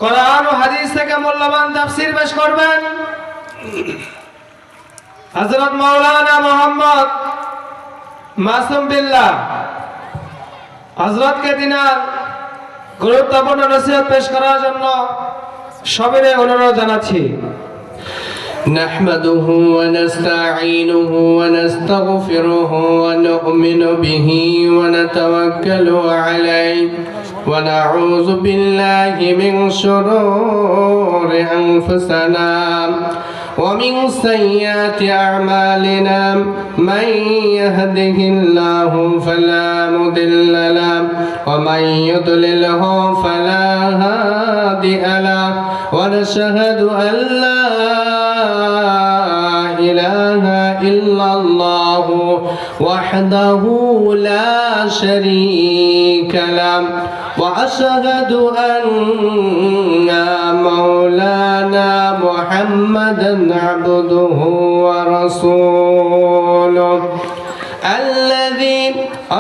কোরআন ও হাদিস থেকে মূল্যবান তাফসীর পেশ করবেন হযরত মাওলানা মোহাম্মদ মাসুম বিল্লাহ। হযরতকে দিনার গুরুত্বপূর্ণ নসিহত পেশ করার জন্য সবিনয় অনুরোধ জানাচ্ছি। نحمده ونستعينه ونستغفره ونؤمن به ونتوكل عليه ونعوذ بالله من شرور أنفسنا ومن سيئات أعمالنا من يهده الله فلا مضل له ومن يضلله فلا هادي له ونشهد أن لا إله إلا الله وحده لا شريك له وأشهد أن مولانا محمدا عبده ورسوله الذي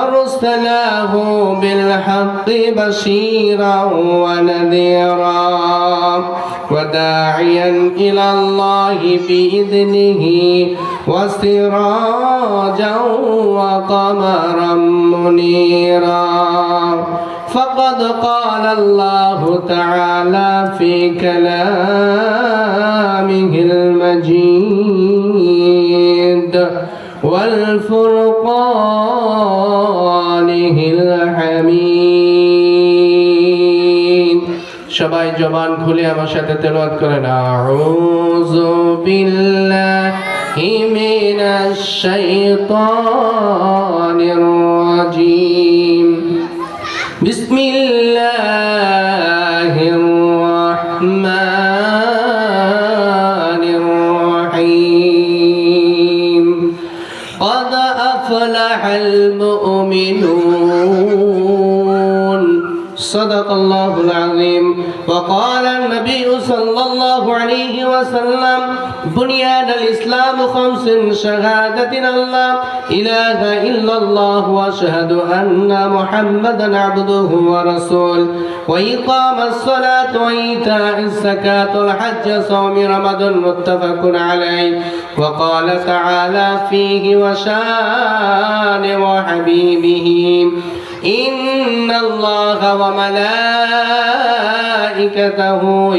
أرسله بالحق بشيرا ونذيرا وداعيا إلى الله بإذنه وسراجا وقمرا منيرا فقد قال الله تعالى في كلامه المجيد والفرقانه الحميد সবাই জবান খুলে আমার সাথে তেলাওয়াত করেন আউযু বিল্লাহি মিনাশ শাইতানির রাজীম বিসমিল্লাহির রাহমানির রহিম قد أفلح المؤمنون صدق الله العظيم وقال النبي صلى الله عليه وسلم بنيان الإسلام خمس شهادة أن لا إله إلا الله وأشهد أن محمدا عبده ورسوله وإقام الصلاة وإيتاء الزكاة والحج صوم رمضان متفق عليه وقال تعالى فيه وشان وحبيبه إن الله وملائكته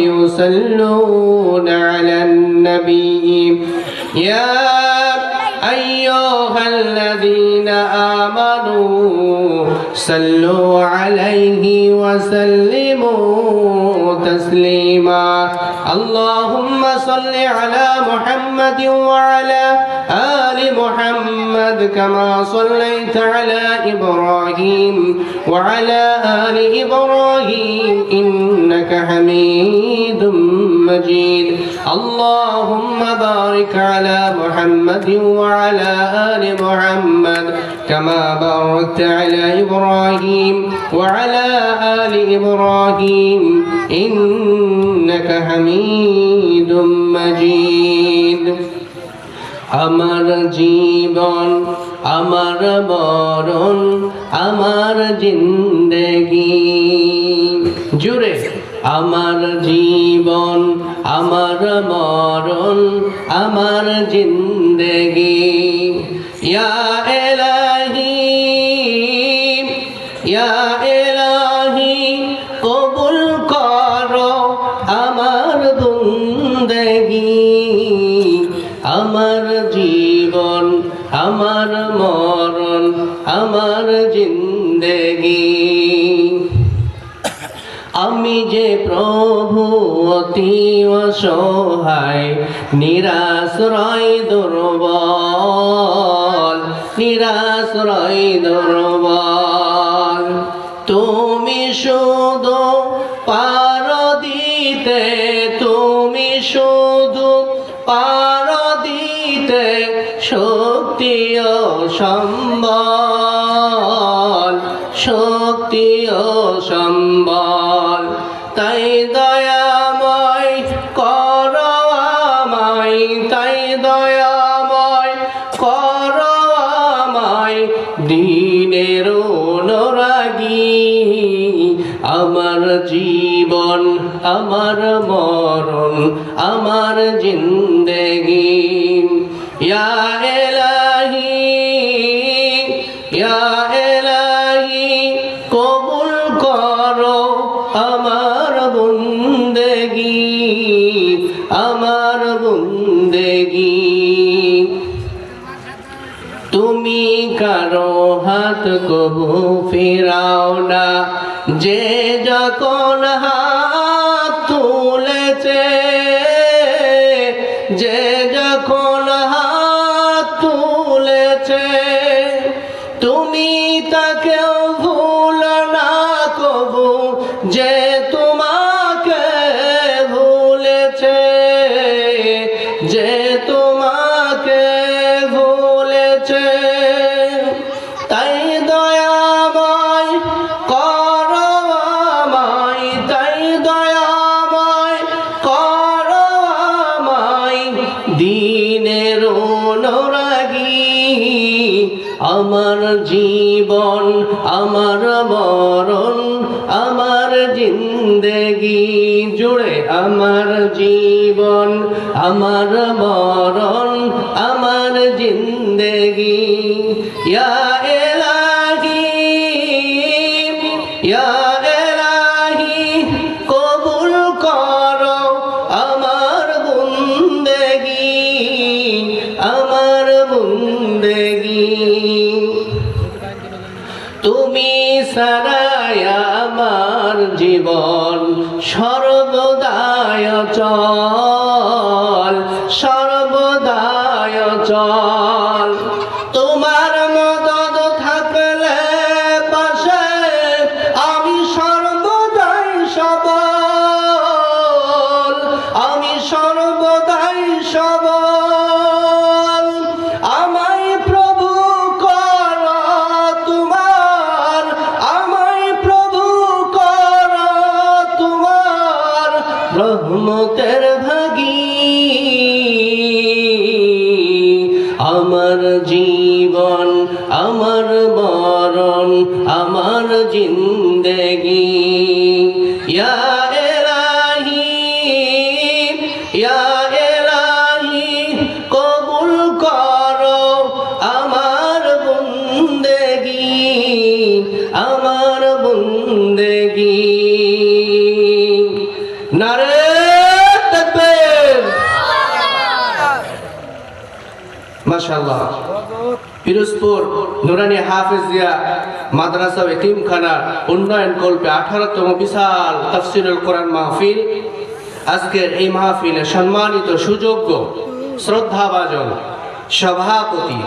يصلون على النبي يا أيها الذين آمنوا صلوا عليه وسلموا تسليما اللهم صل على محمد وعلى آل محمد كما صليت على إبراهيم وعلى آل إبراهيم إنك حميد مجيد اللهم بارك على محمد وعلى آل محمد كما باركت على إبراهيم وعلى آل إبراهيم إنك حميد مجيد আমার জীবন আমার মরণ আমার জিন্দেগি জুড়ে আমার জীবন আমার মরণ আমার জিন্দেগি ইয়া ইলাহি ইয়া ইলাহি কবুল করো আমার বন্দেগি আমার জীবন আমার মরণ আমার জিন্দেগি আমি যে প্রভু অতি অসহায় নিরাশ্রয় দুর্বল নিরাশ্রয় দুর্বল তুমি শুধু পারো দিতে তুমি শুধু পারো দিতে শক্তি ও সম্বল শক্তি ও সম্বল তাই দয়াময় করো আমায় তাই দয়াময় করো আমায় দিনের অনুরাগী আমার জীবন আমার মরণ আমার জিন্দেগি ইয়া ইলাহি ইয়া ইলাহি কবুল করো আমার বন্দেগি আমার বন্দেগি তুমি কারো হাত কবু ফিরাও না যে যখন হাত তুলেছে যে যখন হাত তুলেছে তুমি তাকেও ভুল না কবু যে তোমাকে ভুলেছে যে তোমাকে ভুলেছে তাই দয়াময় করো আমায় তাই দয়াময় করো আমায় দিনের অনুরাগী আমার জীবন আমার মরণ আমার জিন্দেগি জুড়ে আমার জীবন আমার মরণ আমার জিন্দেগি ইয়া ইলাহি ইয়া ইলাহি কবুল করো আমার বন্দেগি আমার বন্দেগি তুমি সারায় আমার জীবন সর্বদায় চল সর্বদায় চল তোমার মদদ থাকলে পাশে আমি সর্বদাই সবল আমি সর্বদাই সবল আমায় প্রভু কর তোমার আমায় প্রভু কর তোমার রহমতের ভাগী আমার জীবন আমার মরণ আমার জিন্দেগি ইয়া ইলাহি ইয়া ইলাহি কবুল করো আমার বন্দেগি আমার বন্দেগি নারে তাকবীর মাশাআল্লাহ পিরোজপুর নুরানি হাফেজিয়া মাদ্রাসা ও এতিমখানা উন্নয়ন কল্পে 18তম বিশাল তাফসীরুল কোরআন মাহফিল আজকের এই মাহফিলে সম্মানিত সুযোগ্য শ্রদ্ধাভাজন সভাপতি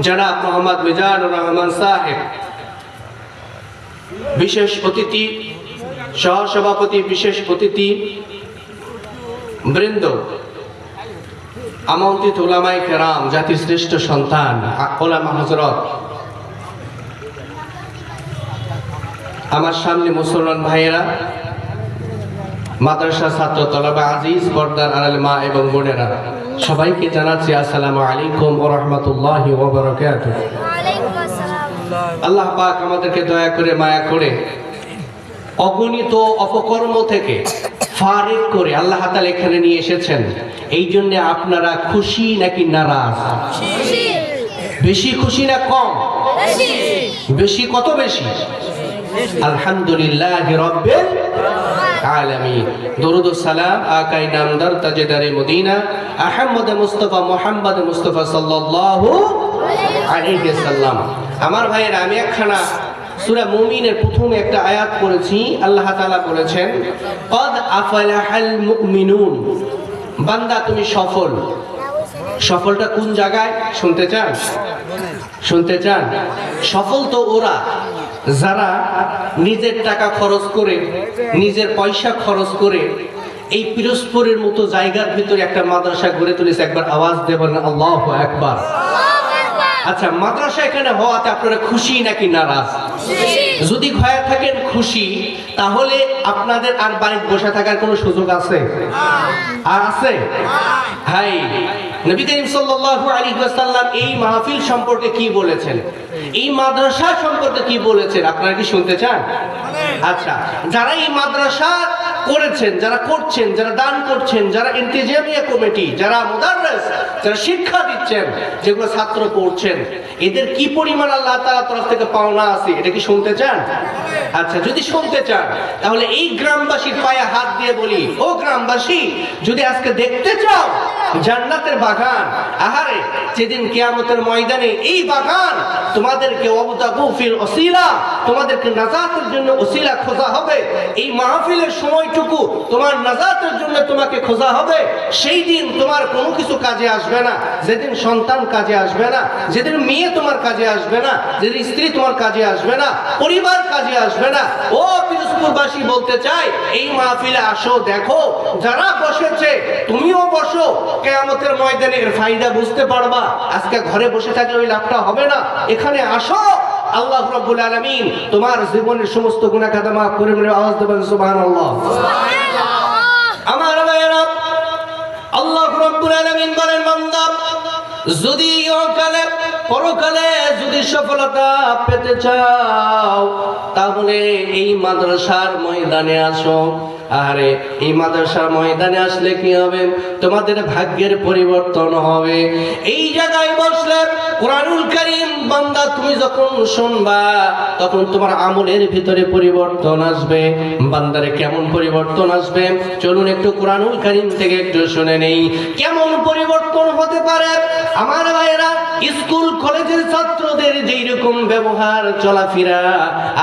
জনাব মোহাম্মদ মিজানুর রহমান সাহেব বিশেষ অতিথি সহসভাপতি বিশেষ অতিথি বৃন্দ আমন্ত্রিত উলামায়ে কেরাম জাতির শ্রেষ্ঠ সন্তান ওলামা হযরত আমার সামনে মুসলমান ভাইয়েরা মাদ্রাসা ছাত্র তলবা আজিজ পর্দার আড়াল মা এবং বোনেরা সবাইকে জানাচ্ছি আসসালামু আলাইকুম ওয়া রাহমাতুল্লাহি ওয়া বারাকাতুহু। আল্লাহ পাক আমাদেরকে দয়া করে মায়া করে অগণিত অপকর্ম থেকে ফারিগ করে আল্লাহ তাআলা এখানে নিয়ে এসেছেন। এই জন্য আপনারা খুশি নাকি নারাজ? বেশি খুশি না কম? বেশি। কত বেশি? আলহামদুলিল্লাহি রাব্বিল আলামিন। দরুদ ও সালাম আকাই নামদার তাজদারে মদিনা আহমদ মুস্তাফা মুহাম্মদ মুস্তাফা সাল্লাল্লাহু আলাইহি ওয়াসাল্লাম। আমার ভাইয়েরা, আমি একখানা সূরা মুমিনের প্রথমে একটা আয়াত পড়েছি। আল্লাহ তাআলা বলেছেন ক্বাদ আফলাহাল মুমিনুন, বান্দা তুমি সফল। সফলটা কোন জায়গায় শুনতে চান? শুনতে চান? সফল তো ওরা যারা নিজের টাকা খরচ করে নিজের পয়সা খরচ করে এই পিরোজপুরের মতো জায়গার ভিতরে একটা মাদ্রাসা গড়ে তুলেছে। একবার আওয়াজ দেবেন আল্লাহু আকবার। আচ্ছা, মাদ্রাসা এখানে হওয়াতে আপনারা খুশি নাকি নারাজ? যদি হয়ে থাকেন খুশি, তাহলে আপনাদের আর বাড়িতে বসে থাকার কোনো সুযোগ আছে? আর আছে? হাই, নবী করিম সাল্লাল্লাহু আলাইহি ওয়াসাল্লাম এই মাহফিল সম্পর্কে কি বলেছেন, এই মাদ্রাসা সম্পর্কে কি বলেছেন, আপনারা কি শুনতে চান? আচ্ছা, যারা এই মাদ্রাসা করেছেন, যারা করছেন, যারা দান করছেন, যারা ইন্তেজামিয়া কমিটি, যারা মুদাররিস, যারা শিক্ষা দিচ্ছেন, যেগুলো ছাত্র পড়ছেন, এদের কি পরিমাণ আল্লাহ তাআলার তরফ থেকে পাওনা আছে, এটা কি শুনতে চান? আচ্ছা, যদি শুনতে চান তাহলে এই গ্রামবাসীর পায়ে হাত দিয়ে বলি, ও গ্রামবাসী, যদি আজকে দেখতে চাও জান্নাতের বাগান, আহারে যেদিন কিয়ামতের ময়দানে এই বাগান তোমাদেরকে ওয়াবতাগু ফিল ওসিলা, তোমাদেরকে নাজাতের জন্য ওসিলা খোঁজা হবে, এই মাহফিলের সময়টুকু তোমার নাজাতের জন্য তোমাকে খোঁজা হবে, সেই দিন তোমার কোনো কিছু কাজে আসবে না, যেদিন সন্তান কাজে আসবে না, যেদিন মেয়ে তোমার কাজে আসবে না, যেদিন স্ত্রী তোমার কাজে আসবে না, পরিবার কাজে আসবে না। ও পিরোজপুরবাসী বলতে চাই, এই মাহফিলে আসো, দেখো যারা বসেছে তুমিও বসো, কিয়ামতের ময়দানে এর ফায়দা বুঝতে পারবা। আজকে ঘরে বসে থাকলে ওই লাভটা হবে না, এখানে আসো, আল্লাহ রাব্বুল আলামিন তোমার জীবনের সমস্ত গুনাহ খাতা মাফ করে বলে আওয়াজ দেবেন সুবহানাল্লাহ। আমার ভাইরা, আল্লাহ রাব্বুল আলামিন বলেন, বান্দা যদি ইহকালে পরকালে যদি সফলতা পেতে চাও তাহলে এই মাদ্রাসার ময়দানে আসো। আরে এই মাদ্রাসার ময়দানে আসলে কি হবে? তোমাদের ভাগ্যের পরিবর্তন হবে। এই জায়গায় বসলে কোরআনুল কারীম বান্দা তুমি যখন শুনবা তখন তোমার আমলের ভিতরে পরিবর্তন আসবে। বান্দারে কেমন পরিবর্তন আসবে? চলুন একটু কোরআনুল কারীম থেকে একটু শুনে নেই কেমন পরিবর্তন হতে পারে। আমার ভাইরা, স্কুল কলেজের ছাত্রদের যেই রকম ব্যবহার চলাফেরা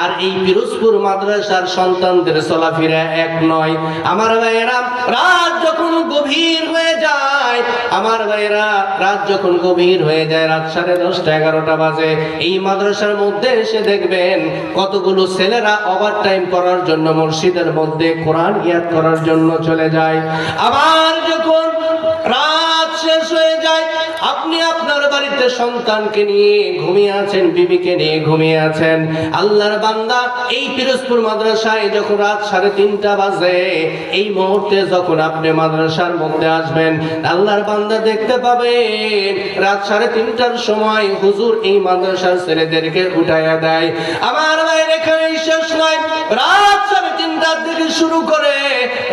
আর এই পিরোজপুর মাদ্রাসার সন্তানদের চলাফেরা এক নয়। আমার ভাইরা, রাত যখন গভীর হয়ে যায়, আমার ভাইরা রাত যখন গভীর হয়ে যায়, রাত 10:30 11টা বাজে, এই মাদ্রাসার মধ্যে এসে দেখবেন কতগুলো ছেলেরা ওভারটাইম করার জন্য মসজিদের মধ্যে কোরআন ইয়াদ করার জন্য চলে যায়। আবার যখন রাত শেষ হয়ে যায়, আপনি আপনার বাড়িতে সন্তানকে নিয়ে ঘুমিয়ে আছেন, বিবিকে নিয়ে ঘুমিয়ে আছেন, আল্লাহর বান্দা এই পিরোজপুর মাদ্রাসায় যখন রাত 3:30 বাজে, এই মুহূর্তে যখন আপনি মাদ্রাসার মধ্যে আসবেন, আল্লাহর বান্দা দেখতে পাবেন রাত 3:30টার সময় হুজুর এই মাদ্রাসার ছেলেদেরকে উঠাইয়া দেয়। আমার ভাইয়ের এখানে শেষ নয়, রাত 3:30 থেকে শুরু করে,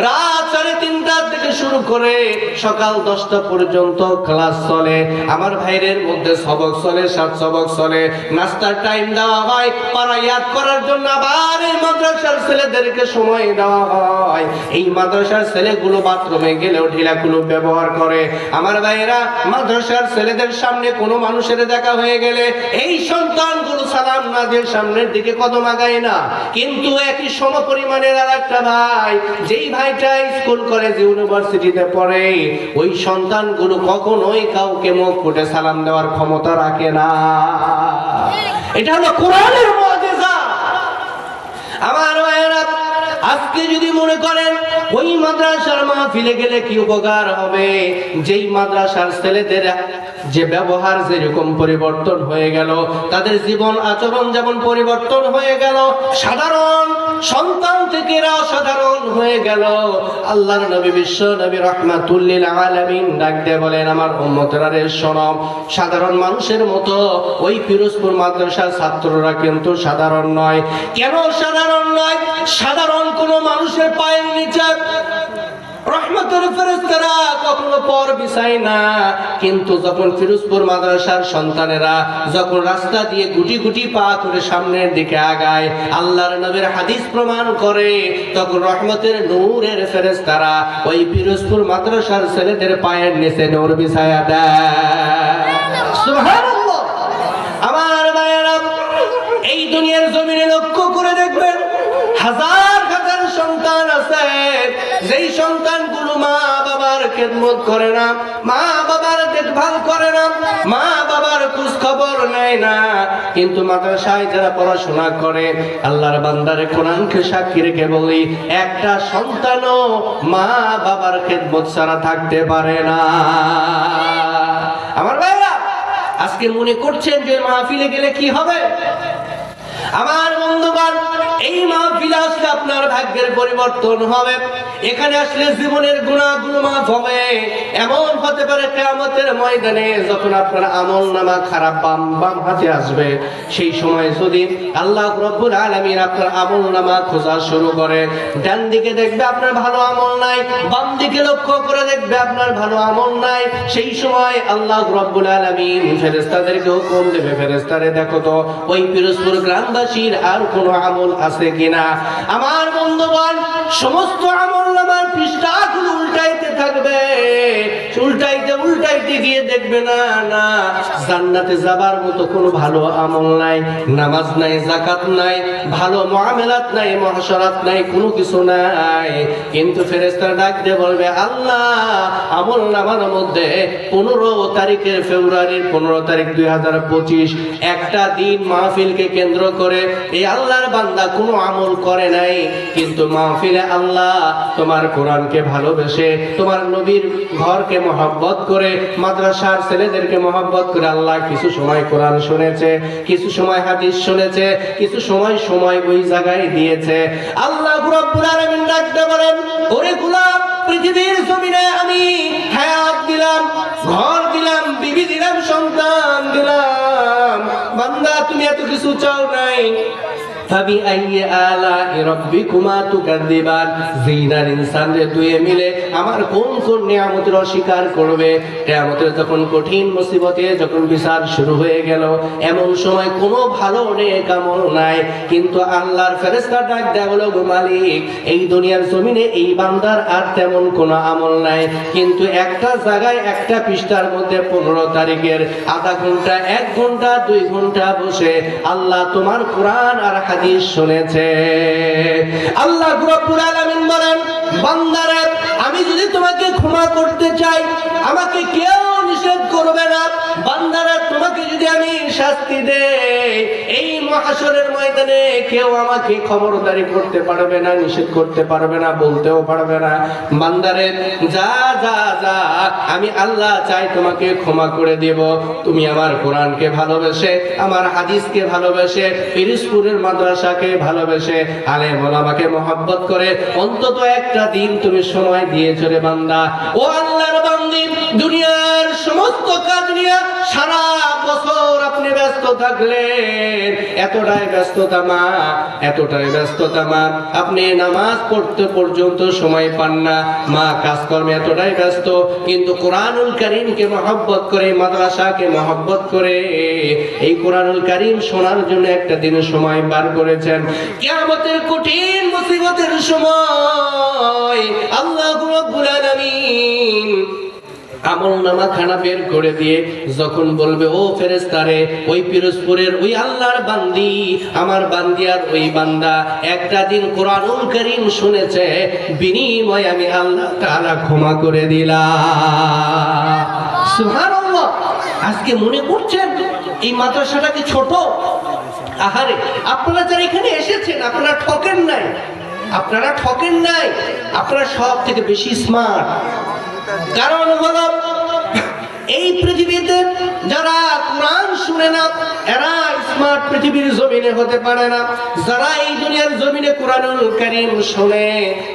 রাত 3:30 থেকে শুরু করে সকাল 10টা পর্যন্ত ক্লাস চলে। আমার ভাইয়ের মধ্যে সবক চলে, সাত সবক চলে, নাস্তার টাইম দেওয়া হয়, পারা ইয়াদ করার জন্য আবার এই মাদ্রাসার ছেলেদেরকে সময় দেওয়া হয়। এই মাদ্রাসার ছেলেগুলো বাথরুমে গেলেও ঢিলাগুলো ব্যবহার করে। আমার ভাইয়েরা, মাদ্রাসার ছেলেদের সামনে কোনো মানুষের দেখা হয়ে গেলে এই সন্তানগুলো সালাম না দিয়ে সামনের দিকে কদম আগায় না। কিন্তু একই সমপরিমাণের আর একটা ভাই, যেই ভাইটা স্কুল কলেজ ইউনিভার্সিটিতে পড়ে, ওই সন্তানগুলো কখনোই কাউকে মুখ ফুটে সালাম দেওয়ার ক্ষমতা রাখে না। এটা হলো কোরআনের মুজিজা। আমার ভাইয়েরা, আজকে যদি মনে করেন ওই মাদ্রাসার মাহফিলে গেলে কি উপকার হবে, যেই মাদ্রাসার ছেলেদের যে ব্যবহার যেরকম পরিবর্তন হয়ে গেল, তাদের জীবন আচরণ যেমন পরিবর্তন হয়ে গেল, সাধারণ সন্তান থেকে অসাধারণ হয়ে গেল, আল্লাহর নবী বিশ্ব নবী রাহমাতুল লিল আলামিন ডাক দিয়ে বলেন, আমার উম্মতেরা রে শোনো, সাধারণ মানুষের মতো ওই পিরোজপুর মাদ্রাসার ছাত্ররা কিন্তু সাধারণ নয়। কেন সাধারণ নয়? সাধারণ কোন মানুষের পায়ের নিচে রহমতের ফেরেশতারা কখনো পর বিছায় না, কিন্তু যখন পিরোজপুর মাদ্রাসার সন্তানেরা যখন রাস্তা দিয়ে গুটি গুটি পা করে সামনের দিকে আগায়, আল্লাহর নবীর হাদিস প্রমাণ করে, তখন রহমতের নূরের ফেরেশতারা ওই পিরোজপুর মাদ্রাসার ছেলেদের পায়ের নিচে নূর বিছায়া দেয়। সুবহানাল্লাহ। আমার ভাইয়েরা, এই দুনিয়ার জমিনে লক্ষ্য করে দেখবেন হাজার হাজার সন্তান আছে, যেই সন্তানগুলো মা বাবার খেদমত করে না, মা বাবার দেখভাল করে না, মা বাবার খোঁজ খবর নেয় না, কিন্তু মাদ্রাসায় যারা পড়াশোনা করে, আল্লাহর বান্দারে কোরআনকে সাক্ষী রেখে বলি, একটা সন্তানও মা বাবার খেদমত ছাড়া থাকতে পারে না। আমার ভাইরা, আজকে মনে করছেন যে মাহফিলে গেলে কি হবে? আমার বন্ধুগণ, এই মাহফিলে আসলে আপনার ভাগ্যের পরিবর্তন হবে। এখানে আসলে জীবনের গুনাহগুলো মাফ হবে। এমন হতে পারে কিয়ামতের ময়দানে যখন আপনার আমলনামা খারাপ বাম হাতে আসবে, সেই সময় যদি আল্লাহ রাব্বুল আলামিন আপনার আমলনামা খোঁজা শুরু করে, ডান দিকে দেখবে আপনার ভালো আমল নাই, বাম দিকে লক্ষ্য করে দেখবে আপনার ভালো আমল নাই, সেই সময় আল্লাহ রাব্বুল আলামিন ফেরেশতাদেরকে হুকুম দেবে, ফেরেশতারে দেখো তো ওই পিরোজপুর গ্রামবাসীর আর কোনো আমল আছে কিনা। আমার বন্ধুগণ, সমস্ত আমলনামার পৃষ্ঠাগুলো উল্টাইতে থাকবে, উল্টাইতে গিয়ে দেখবে না জান্নাতে যাবার মতো কোনো ভালো আমল নাই, নামাজ নাই, যাকাত নাই, ভালো মুআমালাত নাই, মুআশারাত নাই, কোনো কিছু নাই। কিন্তু ফেরেশতারা ডাক দিয়ে বলবে, আল্লাহ আমলনামার মধ্যে 15 তারিখের ফেব্রুয়ারির 15 তারিখ 2025 একটা দিন মাহফিলকে কেন্দ্র করে এই আল্লাহর বান্দা কোনো আমল করে নাই, কিন্তু মাহফিলে আল্লাহ তোমার কোরআনকে ভালোবেসে, তোমার নবীর ঘরকে মহব্বত করে, মাদ্রাসার ছেলেদেরকে মহব্বত করে আল্লাহ কিছু সময় কোরআন শুনেছে, কিছু সময় হাদিস শুনেছে, কিছু সময় ওই জায়গায় দিয়েছে। আল্লাহ রাব্বুল আলামিন ডাকতে বলেন, ওরে গোলাম, পৃথিবীর জমিনে আমি হায়াত দিলাম, ঘর দিলাম, বিবি দিলাম, সন্তান দিলাম, বান্দা তুমি এত কিছু চাও নাই। ফাবিআইয়ি আলা'i রাব্বিকুমা তুকাযযিবান, জিনার ইনসানরে দুয়ে মিলে আমার কোন কোন নিয়ামতের অস্বীকার করবে। কিয়ামতের যখন কঠিন মুসিবতে যখন বিচার শুরু হয়ে গেল, এমন সময় কোনো ভালো নেক আমল নাই, কিন্তু আল্লাহর ফেরেশতা ডাক দেয়া বলো, গো মালিক, এই দুনিয়ার জমিনে এই বান্দার আর তেমন কোনো আমল নাই, কিন্তু একটা জায়গায় একটা পৃষ্ঠার মধ্যে 15 তারিখের আধা ঘন্টা, 1 ঘন্টা, 2 ঘন্টা বসে আল্লাহ তোমার কোরআন আর হাদিস শুনেছে। আল্লাহ রাব্বুল আলামিন বলেন, বান্দারে, আমি যদি তোমাকে ক্ষমা করতে চাই, আমাকে কেউ নিষেধ করবে না। বান্দারা, তোমাকে যদি আমি শাস্তি দেই, এই মহাশরের ময়দানে কেউ আমাকে খবরদারি করতে পারবে না, নিষেধ করতে পারবে না, বলতেও পারবে না। বান্দারে, যা যা যা, আমি আল্লাহ চাই তোমাকে ক্ষমা করে দেব। তুমি আমার কোরআনকে ভালোবেসে, আমার হাদিসকে ভালোবেসে, পিরোজপুরের মাদ্রাসাকে ভালোবেসে, আলেম ওলামাকে মহব্বত করে অন্তত একটা দিন তুমি সময় দিয়েছো রে বান্দা। ও আল্লাহর বান্দি, দুনিয়ার সমস্ত কাজ নিয়ে সারা বছর আপনি ব্যস্ত থাকলেন, এতটাই ব্যস্ততা মা, আপনি নামাজ পড়তে পর্যন্ত সময় পান না, মা কাজকর্মে এতটাই ব্যস্ত, কিন্তু কোরআনুল কারীমকে মহব্বত করে, মাদ্রাসাকে মহব্বত করে এই কোরআনুল কারীম শোনার জন্য একটা দিন সময় বার করেছেন। কিয়ামতের কঠিন মুসিবতের সময় আল্লাহ রাব্বুল আলামিন আমলনামা খানা বের করে দিয়ে যখন বলবে, ও ফেরেশতারে, ওই পিরোজপুরের ওই আল্লাহর বান্দি, আমার বান্দি আর ওই বান্দা একটা দিন কোরআনুল কারীম শুনেছে, বিনিময়ে আমি আল্লাহ তাআলা ক্ষমা করে দিলাম। সুবহানাল্লাহ। আজকে মনে করছেন এই মাদ্রাসাটা কি ছোট? আহারে, আপনারা যারা এখানে এসেছেন, আপনারা ঠকেন নাই, আপনারা সব থেকে বেশি স্মার্ট। কারণ হলো, এই পৃথিবীতে যারা কোরআন শুনে না, এরা স্মার্ট পৃথিবীর জমিনে হতে পারে না। যারা এই দুনিয়ার জমিনে কোরআনুল কারীম শুনে,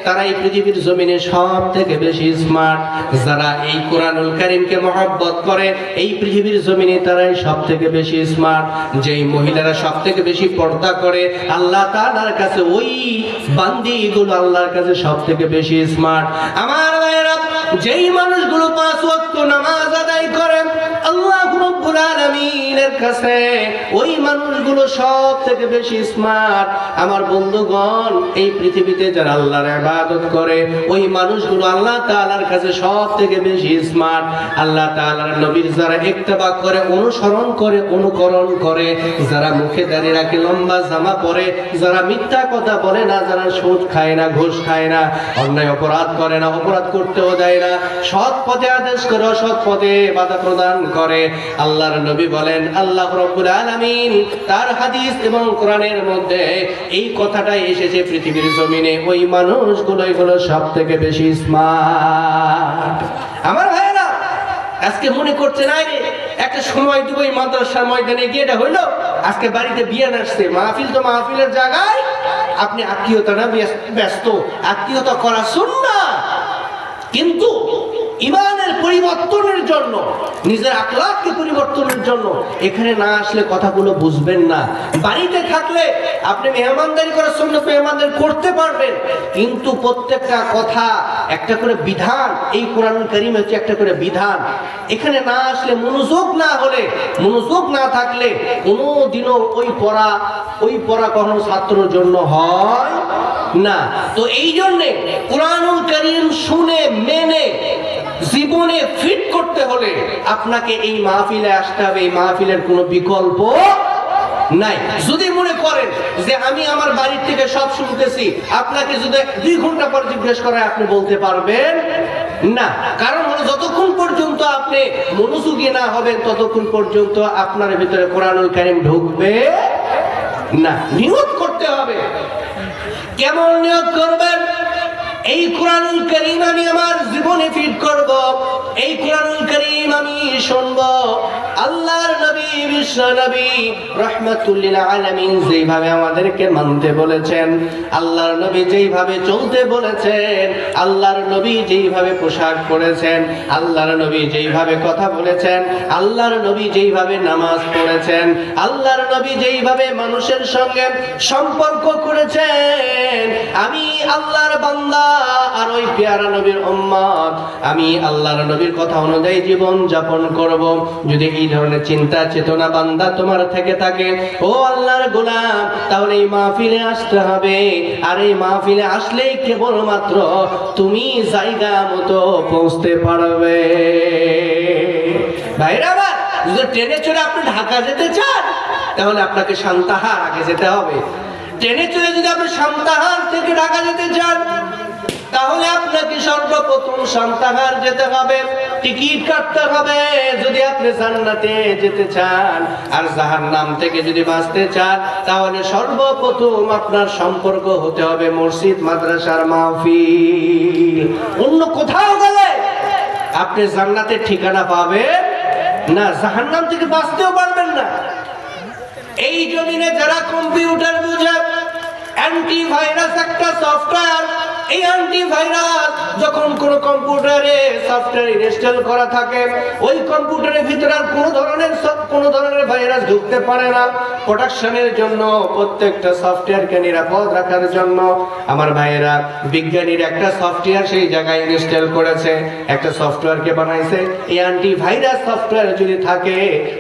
তারা এই পৃথিবীর জমিনে সব থেকে বেশি স্মার্ট। যারা এই কোরআনুল কারীমকে মহব্বত করে, এই পৃথিবীর জমিনে তারাই সব থেকে বেশি স্মার্ট। যেই মহিলারা সব থেকে বেশি পর্দা করে, আল্লাহ তাআলার কাছে ওই বান্দিগুলো আল্লাহর কাছে সব থেকে বেশি স্মার্ট। আমার ভাইরা, যেই মানুষগুলো 5 ওয়াক্ত নামাজ আদায় করে আল্লাহ রাব্বুল আলামিনের কাছে, ওই মানুষগুলো সব থেকে বেশি স্মার্ট। আমার বন্ধুগণ, এই পৃথিবীতে যারা আল্লাহর ইবাদত করে, ওই মানুষগুলো আল্লাহ তাআলার কাছে সব থেকে বেশি স্মার্ট। আল্লাহ তাআলার নবীর যারা ইত্তেবা করে, অনুসরণ করে, অনুকরণ করে, যারা মুখে দাঁড়িয়ে রাখে, লম্বা জামা পরে, যারা মিথ্যা কথা বলে না, যারা সুদ খায় না, ঘুষ খায় না, অন্যায় অপরাধ করে না, অপরাধ করতেও দেয় না, সৎ পথে আদেশ করে, অসৎ পথে বাধা প্রদান করে, আল্লাহর নবী বলেন, আল্লাহ রাব্বুল আলামিন তার হাদিস এবং কোরআনের মধ্যে এই কথাটাই এসেছে, পৃথিবীর জমিনে ওই মানুষগুলোই হলো সব থেকে বেশি স্মার্ট। আমার ভাইরা, আজকে মনে করছে না রে, একটা সময় দিব এই মাদ্রাসার ময়দানে গিয়ে এটা হইলো, আজকে বাড়িতে বিয়ে আসছে, মাহফিল তো মাহফিলের জায়গায়, আপনি আত্মীয়তা ব্যস্ত, আত্মীয়তা করা সুন্নাহ, কিন্তু ইমানের পরিবর্তনের জন্য, নিজের আখলাককে পরিবর্তনের জন্য এখানে না আসলে কথাগুলো বুঝবেন না। বাড়িতে থাকলে আপনি মেহমানদারি করার জন্য মেহমানদারি করতে পারবেন, কিন্তু প্রত্যেকটা কথা একটা করে বিধান, এই কোরআনুল কারীম হচ্ছে একটা করে বিধান। এখানে না আসলে, মনোযোগ না হলে, মনোযোগ না থাকলে কোনোদিনও ওই পড়া কখনো ছাত্রের জন্য হয় না। তো এই জন্যে কোরআনুল কারীম শুনে মেনে জীবনে ফিট করতে হলে আপনাকে এই মাহফিলে আসতে হবে। এই মাহফিলের কোনো বিকল্প নাই। যদি মনে করেন যে আমি আমার বাড়ির থেকে সব শুনতেছি, আপনাকে যদি 2 ঘন্টা পর জিজ্ঞেস করে আপনি বলতে পারবেন না। কারণ হলো যতক্ষণ পর্যন্ত আপনি মনোযোগী না হবেন ততক্ষণ পর্যন্ত আপনার ভিতরে কোরআনুল কারীম ঢুকবে না। নিয়ত করতে হবে। কেমন নিয়ত করবেন? এই কোরআনুল কারীম আমি আমার জীবনে ফিট করব, এই কোরআনুল কারীম আমি শুনব। আল্লাহর নবী, বিশ্ব নবী রাহমাতুল লিল আলামিন যেভাবে আমাদেরকে মানতে বলেছেন, আল্লাহর নবী যেইভাবে চলতে বলেছেন, আল্লাহর নবী যেইভাবে পোশাক পরেছেন, আল্লাহর নবী যেইভাবে কথা বলেছেন, আল্লাহর নবী যেইভাবে নামাজ পড়েছেন, আল্লাহর নবী যেইভাবে মানুষের সঙ্গে সম্পর্ক করেছেন, আমি আল্লাহর বান্দা আর ওই পেয়ারা নবীর উম্মত, আমি আল্লাহর নবীর কথা অনুযায়ী জীবন যাপন করব। যদি এই ধরনের চিন্তা চেতনা বান্দা তোমার থেকে থাকে, ও আল্লাহর গোলাম, তাহলে এই মাহফিলে আসতে হবে। আর এই মাহফিলে আসলেই কেবলমাত্র তুমি জায়গা মতো পৌঁছতে পারবে। ভাইরা আমার, যদি ট্রেনে চড়ে আপনি ঢাকা যেতে চান তাহলে আপনাকে সান্তাহার আগে যেতে হবে। ট্রেনে চড়ে যদি আপনি সান্তাহার থেকে ঢাকা যেতে চান তাহলে আপনাকে সর্বপ্রথম সান্তাহার যেতে হবে, টিকিট কাটতে হবে। যদি আপনি জান্নাতে যেতে চান আর জাহান্নাম থেকে যদি বাঁচতে চান তাহলে সর্বপ্রথম আপনার সম্পর্ক হতে হবে মসজিদ, মাদ্রাসার মাহফিল। অন্য কোথাও গেলে আপনি জান্নাতের ঠিকানা পাবেন না, জাহান্নাম থেকে বাঁচতেও পারবেন না। এই জমিনে যারা কম্পিউটার বুঝে, অ্যান্টিভাইরাস একটা সফটওয়্যার, এই অ্যান্টিভাইরাস যখন কোন কম্পিউটারে সফটওয়্যার ইনস্টল করা থাকে, ওই কম্পিউটারের ভিতরে আর কোনো ধরনের ভাইরাস ঢুকতে পারে না। প্রোটেকশনের জন্য, প্রত্যেকটা সফটওয়্যারকে নিরাপদ রাখার জন্য আমার ভাইয়েরা বিজ্ঞানীর একটা সফটওয়্যার সেই জায়গায় ইনস্টল করেছে, একটা সফটওয়্যারকে বানাইছে। এই অ্যান্টিভাইরাস সফটওয়্যার যদি থাকে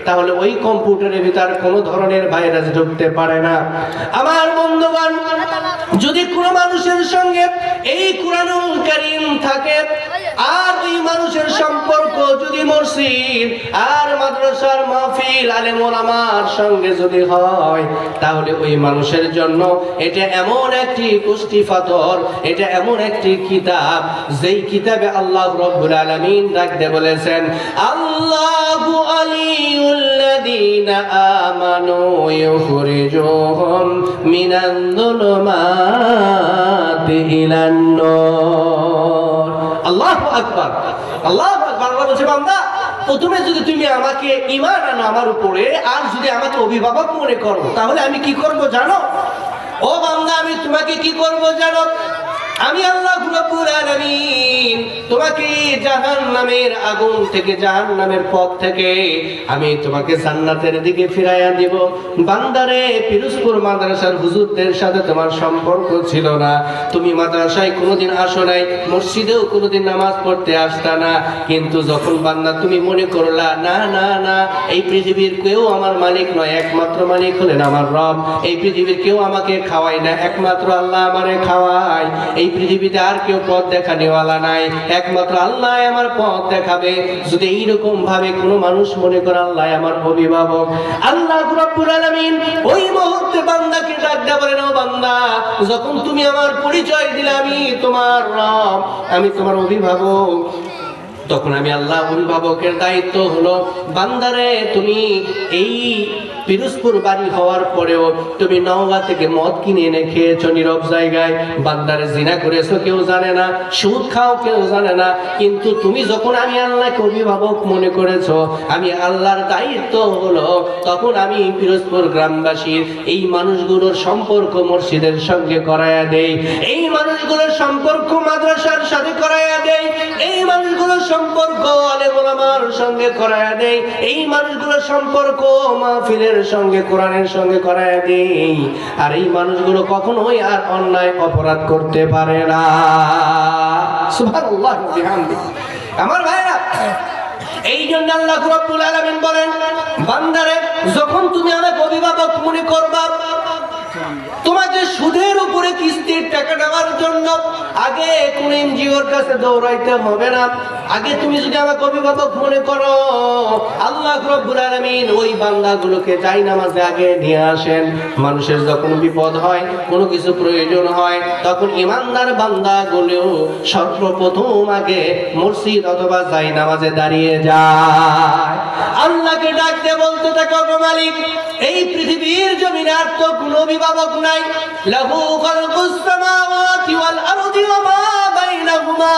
তাহলে ওই কম্পিউটারের ভিতর কোনো ধরনের ভাইরাস ঢুকতে পারে না। আমার বন্ধুগণ, যদি কোনো মানুষের সঙ্গে এই কোরআনুল কারীম থাকে আর ওই মানুষের সম্পর্ক যদি মসজিদ আর মাদ্রাসার মাহফিল, আলেম ওলামার সঙ্গে যদি হয়, তাহলে ওই মানুষের জন্য এটা এমন একটি কুষ্টি পাথর, এটা এমন একটি কিতাব, যেই কিতাবে আল্লাহ রাব্বুল আলামিন রাখতে বলেছেন, আল্লাহু আলিউল্লাযীনা আমানু ইউখরিজুহুম মিনান যুলুমাতি ইলান নূর। আল্লাহু আকবার, আল্লাহু আকবার। আল্লাহ বলছে, বান্দা, প্রথমে যদি তুমি আমাকে ঈমান আনো আমার উপরে, আর যদি আমাকে অভিভাবক মনে করো, তাহলে আমি কি করব জানো? ও বান্দা, আমি তোমাকে কি করব জানো? আমি আল্লাহ রাব্বুল আলামিন তোমাকে জাহান্নামের আগুন থেকে, জাহান্নামের পথ থেকে আমি তোমাকে জান্নাতের দিকে ফিরাইয়া দিব। বান্দারে, পিরোজপুর মাদ্রাসার হুজুরদের সাথে তোমার সম্পর্ক ছিল না, তুমি মাদ্রাসায় কোনোদিন আসো নাই, মসজিদেও কোনোদিন নামাজ পড়তে আসতা না, কিন্তু যখন বান্দা তুমি মনে করলা না না না, এই পৃথিবীর কেউ আমার মালিক নয়, একমাত্র মালিক হলেন আমার রব, এই পৃথিবীর কেউ আমাকে খাওয়ায় না, একমাত্র আল্লাহ আমারে খাওয়ায়, এই পৃথিবীতে আর কেউ পথ দেখানেওয়ালা নাই, একমাত্র আল্লাহ আমার পথ দেখাবে। যদি এইরকম ভাবে কোনো মানুষ মনে করে আল্লাহ আমার অভিভাবক, আল্লাহ রাব্বুল আলামিন ওই মুহূর্তে বান্দাকে ডাক দেয়া বলেন, ও বান্দা, যখন তুমি আমার পরিচয় দিলে আমি তোমার রব, আমি তোমার অভিভাবক, তখন আমি আল্লাহ অভিভাবকের দায়িত্ব হলো, বান্দারে, তুমি এই পিরোজপুর বাড়ি হওয়ার পরেও তুমি নওগাঁ থেকে মদ কিনে এনে খেয়েছো নীরব জায়গায়, বান্দারে জিনা করেছো কেউ জানে না, সুদ খাও কেউ জানে না, কিন্তু তুমি যখন আমি আল্লাহকে অভিভাবক মনে করেছো, আমি আল্লাহর দায়িত্ব হলো, তখন আমি পিরোজপুর গ্রামবাসীর এই মানুষগুলোর সম্পর্ক মসজিদের সঙ্গে করায়া দেই, এই মানুষগুলোর সম্পর্ক মাদ্রাসার সাথে করায়া দেই, এই মানুষগুলোর সম্পর্ক আলেম ওলামার সঙ্গে করায়া দেই, এই মানুষগুলোর সম্পর্ক মাহফিলের সঙ্গে কোরআনের সঙ্গে করায়া দেই। আর এই মানুষগুলো কখনোই আর অন্যায় অপরাধ করতে পারে না। সুবহানাল্লাহ ওয়া বিহামদিহি। আমার ভাইরা, এই জন্য আল্লাহ রাব্বুল আলামিন বলেন, বান্দারে যখন তুমি আমাকে অভিভাবক মনে করবা, তোমাকে সুদের উপরে কিস্তির টাকা দেওয়ার জন্য আগে কোন এনজিওর কাছে দৌড়াইতে হবে না। আগে তুমি যদি আমাকে অভিভাবক মনে করো, আল্লাহ রাব্বুল আলামিন ওই বান্দাগুলোকে জায়নামাজে আগে নিয়ে আসেন। মানুষের যখন বিপদ হয়, কোনো কিছু প্রয়োজন হয়, তখন ইমানদার বান্দাগুলো সর্বপ্রথম আগে মসজিদ অথবা জায়নামাজে দাঁড়িয়ে যায়, আল্লাহকে ডাক দিয়ে বলতে থাকে, ওগো মালিক, এই পৃথিবীর জমিনে আর তো কোনো অভিভাবক নাই, লাহু খালকুস সামাওয়াতি ওয়াল আরদি ওয়া মা বাইনাহুমা।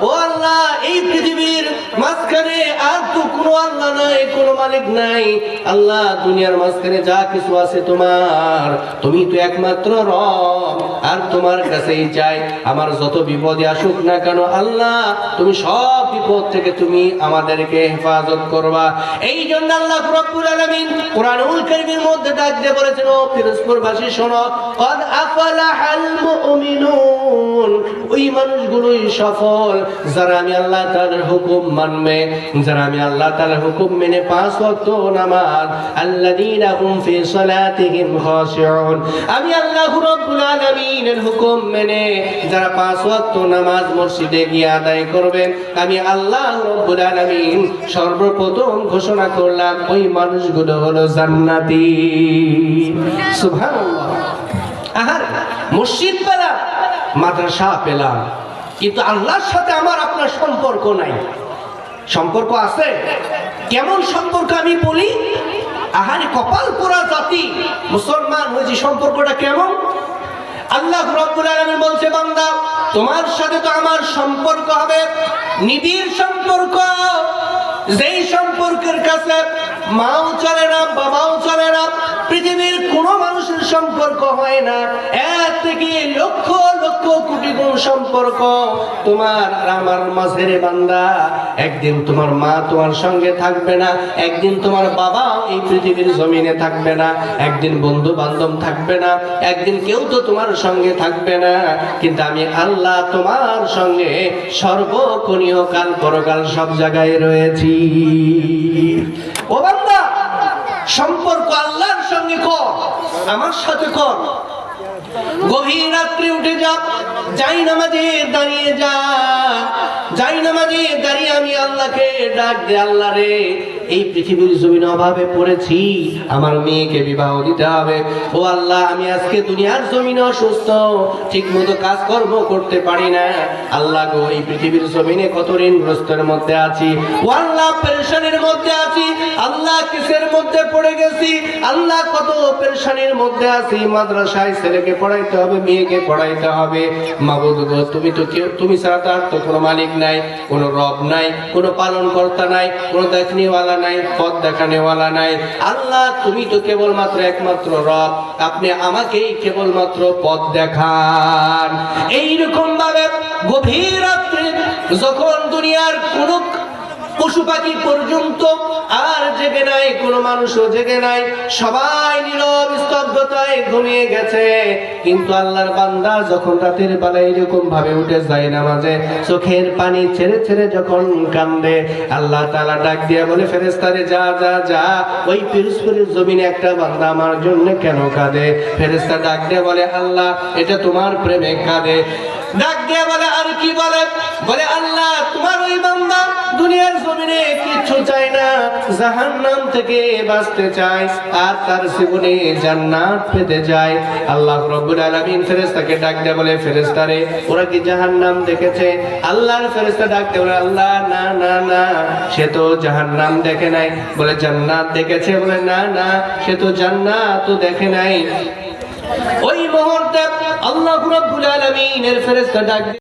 ও আল্লাহ, এই পৃথিবীর মাঝখানে আর তো কোনো আল্লাহ নাই, কোনো মালিক নাই। আল্লাহ, দুনিয়ার মাঝখানে যা কিছু আছে তোমার, তুমি তো একমাত্র রব, আর তোমার কাছেই চাই। আমার যত বিপদে আসুক না কেন আল্লাহ, তুমি সব বিপদ থেকে তুমি আমাদেরকে হেফাজত করবা। এই জন্য আল্লাহ রাব্বুল আলামিন কোরআনুল কারীমের মধ্যে ডাক দিয়ে বলেছেন, ও পিরোজপুরবাসী শোনো, ক্বাদ আফলাহাল মুমিনুন, ওই মানুষগুলোই সফল যারা আমি আল্লাহ তাআলার হুকুম মানবে, যারা আমি আল্লাহ তাআলার হুকুম মেনে 5 ওয়াক্ত নামাজ, আল্লাযীনা হুম ফি সালাতিহিম খাশিউন, আমি আল্লাহ রাব্বুল আলামিনের হুকুম মেনে যারা 5 ওয়াক্ত নামাজ মসজিদে গিয়ে আদায় করবে, আমি আল্লাহ রাব্বুল আলামিন সর্বপ্রথম ঘোষণা করলাম ওই মানুষগুলো হলো জান্নাতি। সুবহানাল্লাহ। আহার মসজিদ পেলাম, মাদ্রাসা পেলাম, কিন্তু আল্লাহর সাথে আমার আপনার সম্পর্ক নাই। সম্পর্ক আছে, কেমন সম্পর্ক আমি বলি? আহারে কপাল পোড়া জাতি মুসলমান হয়েছি, সম্পর্কটা কেমন? আল্লাহ রাব্বুল আলামিন বলছে, বান্দা, তোমার সাথে তো আমার সম্পর্ক হবে নিবিড় সম্পর্ক, যেই সম্পর্কের কাছে মাও চলে না, বাবাও চলে না, পৃথিবীর কোনো মানুষের সম্পর্ক হয় না। এর থেকে লক্ষ লক্ষ কোটি গুণ সম্পর্ক তোমার আর আমার মাঝে রে বান্দা। একদিন তোমার মা তোমার সঙ্গে থাকবে না, একদিন তোমার বাবা এই পৃথিবীর জমিনে থাকবে না, একদিন বন্ধু বান্ধব থাকবে না, একদিন কেউ তো তোমার সঙ্গে থাকবে না, কিন্তু আমি আল্লাহ তোমার সঙ্গে সর্বক্ষণীয় কাল পরকাল সব জায়গায় রয়েছি। ও বান্দা, সম্পর্ক আল্লাহর সঙ্গে কর, আমার সাথে কর। গভীর রাত্রে উঠে যা, জায়নামাজে দাঁড়িয়ে যা, জায়নামাজে দাঁড়িয়ে আমি আল্লাহকে ডাক দে, আল্লাহ রে, এই পৃথিবীর জমিনে অভাবে পড়েছি, আমার মেয়েকে বিবাহ দিতে হবে। ও আল্লাহ, আমি আজকে দুনিয়ার জমিনে অসুস্থ, ঠিক মতো কাজকর্ম করতে পারি না। আল্লাহ গো, এই পৃথিবীর জমিনে কত ঋণগ্রস্তের মধ্যে আছি, ও আল্লাহ পেরেশানির মধ্যে আছি, আল্লাহ কিসের মধ্যে পড়ে গেছি, আল্লাহ কত পেরেশানির মধ্যে আছি। মাদ্রাসায় ছেলেকে পড়াইতে হবে, মেয়েকে পড়াইতে হবে। মাবুদ গো, তুমি তো কেউ, তুমি ছাড়া তার তো কোনো মালিক নাই, কোনো রব নাই, কোনো পালন কর্তা নাই, কোনো দেখনিওয়ালা নাই, পথ দেখানেওয়ালা নাই। আল্লাহ, তুমি তো কেবলমাত্র একমাত্র রব, আপনি আমাকেই কেবলমাত্র পথ দেখান। এইরকম ভাবে গভীর রাত্রে যখন দুনিয়ার কোনো পশু পাখি পর্যন্ত আর জেগে নাই, কোনো মানুষও জেগে নাই, সবাই নীরব স্তব্ধতায় ঘুমিয়ে গেছে, কিন্তু আল্লাহর বান্দা যখন রাতের বেলা এরকম ভাবে উঠে যায় নামাজে, চোখের পানি ছেড়ে ছেড়ে যখন কান্দে, আল্লাহ তাআলা ডাক দিয়ে বলে, ফেরেশতারে যা যা যা, ওই পিরোজপুরের জমিনে একটা বান্দা আমার জন্য কেন কাঁদে? ফেরেশতা ডাক দিয়ে বলে, আল্লাহ, এটা তোমার প্রেমে কাঁদে। ডাক দিয়ে বলে, আর কি বলে? বলে, আল্লাহ, তোমার ওই বান্দা দুনিয়ার জমিনে কিচ্ছু চায় না, জাহান্নাম থেকে বাঁচতে চায় আর তার জীবনে জান্নাত পেতে চায়। আল্লাহ রাব্বুল আলামিন ফেরেশতাকে ডাক দিয়ে বলে, ফেরেশতারে ওরা কি জাহান্নাম দেখেছে? আল্লাহর ফেরেশতা ডাক দিয়ে বলে, আল্লাহ না না না, সে তো জাহান্নাম দেখে নাই। বলে জান্নাত দেখেছে? বলে না না, সে তো জান্নাতও দেখে নাই। ওই মুহূর্তে আল্লাহ রাব্বুল আলামিনের ফেরেশতা ডাক